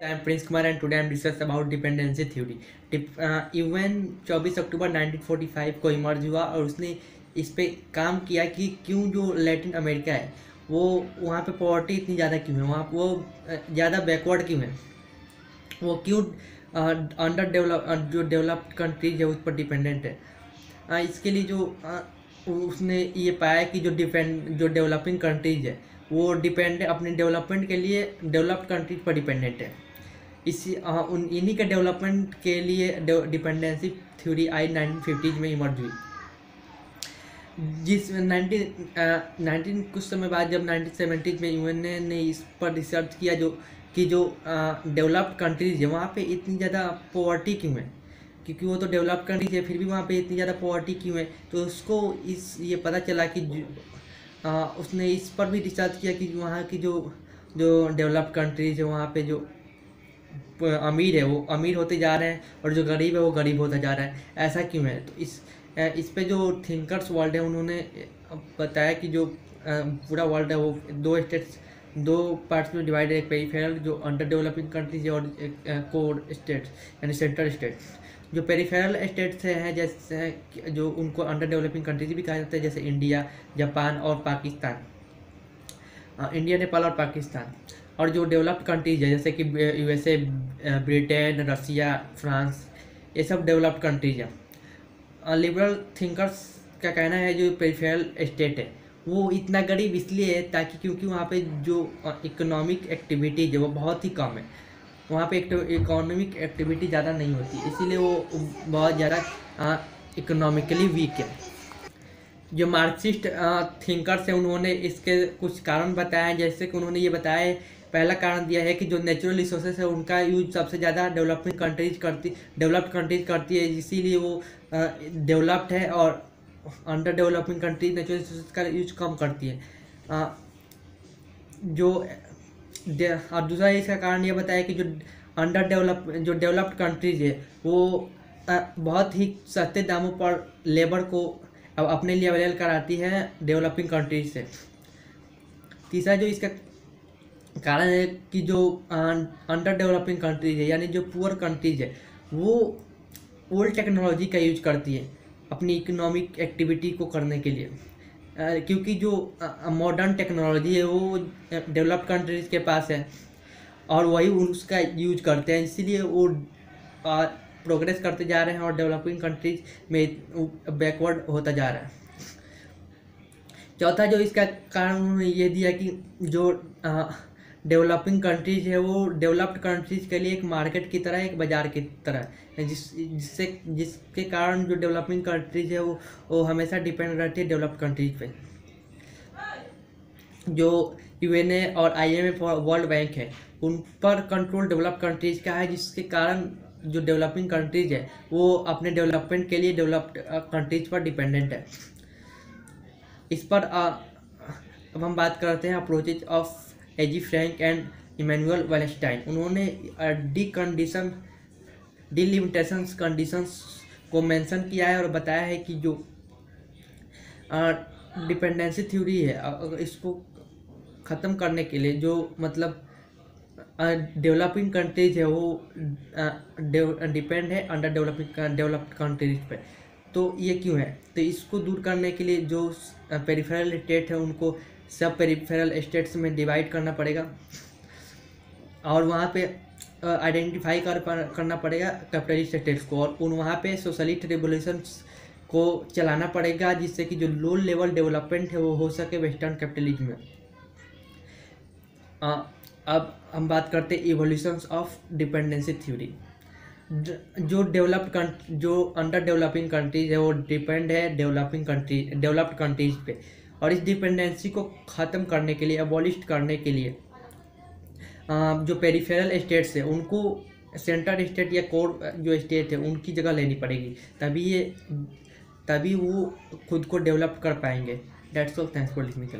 I am Prince Kumar and today I am discuss about dependency theory. Even 24 अक्टूबर 1945 को emerge हुआ और उसने इस पे काम किया कि क्यों जो लैटिन अमेरिका है वो वहाँ पे पॉवर्टी इतनी ज़्यादा क्यों है, वहाँ वो ज़्यादा बैकवर्ड क्यों है, वो क्यों अंडर डेवलप जो डेवलप्ड कंट्रीज है उस पर डिपेंडेंट है। इसके लिए जो उसने ये पाया कि जो डेवलपिंग कंट्रीज है वो डिपेंड अपने डेवलपमेंट के लिए डेवलप्ड कंट्रीज पर डिपेंडेंट है। इसी इन्हीं के डेवलपमेंट के लिए डिपेंडेंसी थ्योरी आई 1950 में इमर्ज हुई। जिस 19 कुछ समय बाद जब 1970 में यूएन ने इस पर रिसर्च किया जो डेवलप्ड कंट्रीज है वहाँ पे इतनी ज़्यादा पॉवर्टी क्यों है, क्योंकि वो तो डेवलप्ड कंट्रीज है फिर भी वहाँ पे इतनी ज़्यादा पॉवर्टी क्यों है। तो उसको ये पता चला कि उसने इस पर भी रिसर्च किया कि वहाँ की जो डेवलप्ड कंट्रीज है वहाँ पे जो अमीर है वो अमीर होते जा रहे हैं और जो गरीब है वो गरीब होता जा रहा है, ऐसा क्यों है। तो इस पे जो थिंकर्स वर्ल्ड है उन्होंने बताया कि जो पूरा वर्ल्ड है वो दो पार्ट्स में डिवाइड है, एक पेरिफेरल जो अंडर डेवलपिंग कंट्रीज है और एक कोर स्टेट्स यानी सेंट्रल स्टेट्स। जो पेरिफेरल स्टेट्स हैं जैसे जो उनको अंडर डेवलपिंग कंट्रीज भी कहा जाता है, जैसे इंडिया, जापान और पाकिस्तान, इंडिया, नेपाल और पाकिस्तान। और जो डेवलप्ड कंट्रीज है जैसे कि यूएसए, ब्रिटेन, रसिया, फ्रांस, ये सब डेवलप्ड कंट्रीज है। लिबरल थिंकर्स का कहना है जो पेरिफेरल स्टेट है वो इतना गरीब इसलिए है ताकि क्योंकि वहाँ पे जो इकोनॉमिक एक्टिविटीज है वो बहुत ही कम है, वहाँ पे इकोनॉमिक एक्टिविटी ज़्यादा नहीं होती, इसीलिए वो बहुत ज़्यादा इकोनॉमिकली वीक है। जो मार्क्सिस्ट थिंकर्स हैं उन्होंने इसके कुछ कारण बताए हैं, जैसे कि उन्होंने ये बताया है, पहला कारण दिया है कि जो नेचुरल रिसोर्सेज है उनका यूज सबसे ज़्यादा डेवलप्ड कंट्रीज करती है, इसीलिए वो डेवलप्ड है और under developing countries natural resources का यूज कम करती है। और दूसरा इसका कारण ये बताया कि जो डेवलप्ड कंट्रीज है वो बहुत ही सस्ते दामों पर लेबर को अब अपने लिए अवेलेबल कराती है डेवलपिंग कंट्रीज से। तीसरा जो इसका कारण है कि जो अंडर डेवलपिंग कंट्रीज है यानी जो पुअर कंट्रीज है वो ओल्ड टेक्नोलॉजी का यूज करती है अपनी इकोनॉमिक एक्टिविटी को करने के लिए, क्योंकि जो मॉडर्न टेक्नोलॉजी है वो डेवलप्ड कंट्रीज के पास है और वही उसका यूज करते हैं, इसीलिए वो प्रोग्रेस करते जा रहे हैं और डेवलपिंग कंट्रीज में बैकवर्ड होता जा रहा है। चौथा जो इसका कारण उन्होंने ये दिया कि जो डेवलपिंग कंट्रीज है वो डेवलप्ड कंट्रीज के लिए एक मार्केट की तरह, एक बाजार की तरह है, जिसके कारण जो डेवलपिंग कंट्रीज है वो हमेशा डिपेंड रहती है डेवलप्ड कंट्रीज पे। जो यूएनए और आईएमएफ और वर्ल्ड बैंक है उन पर कंट्रोल डेवलप्ड कंट्रीज का है, जिसके कारण जो डेवलपिंग कंट्रीज है वो अपने डेवलपमेंट के लिए डेवलप्ड कंट्रीज पर डिपेंडेंट है। इस पर अब हम बात करते हैं approaches of A G Frank and Immanuel Wallerstein. उन्होंने डिलिमिटेशंस कंडीशंस को मेंशन किया है और बताया है कि जो डिपेंडेंसी थ्योरी है इसको ख़त्म करने के लिए जो मतलब डेवलपिंग कंट्रीज है वो डिपेंड है अंडर डेवलप्ड कंट्रीज पे। तो ये क्यों है, तो इसको दूर करने के लिए जो पेरिफेरल स्टेट है उनको सब पेरिफेरल स्टेट्स में डिवाइड करना पड़ेगा और वहाँ पे आइडेंटिफाई करना पड़ेगा कैपिटलिस्ट स्टेट्स को और वहाँ पे सोशलिस्ट रिवोल्यूशंस को चलाना पड़ेगा, जिससे कि जो लो लेवल डेवलपमेंट है वो हो सके वेस्टर्न कैपिटलिज्म में। अब हम बात करते हैं इवोल्यूशंस ऑफ डिपेंडेंसी थ्योरी। जो अंडर डेवलपिंग कंट्रीज है वो डिपेंड है डेवलप्ड कंट्रीज पे, और इस डिपेंडेंसी को ख़त्म करने के लिए, अबॉलिश करने के लिए जो पेरिफेरल स्टेट्स है उनको सेंट्रल स्टेट या कोर जो स्टेट है उनकी जगह लेनी पड़ेगी, तभी वो खुद को डेवलप कर पाएंगे। That's all, thanks for listening.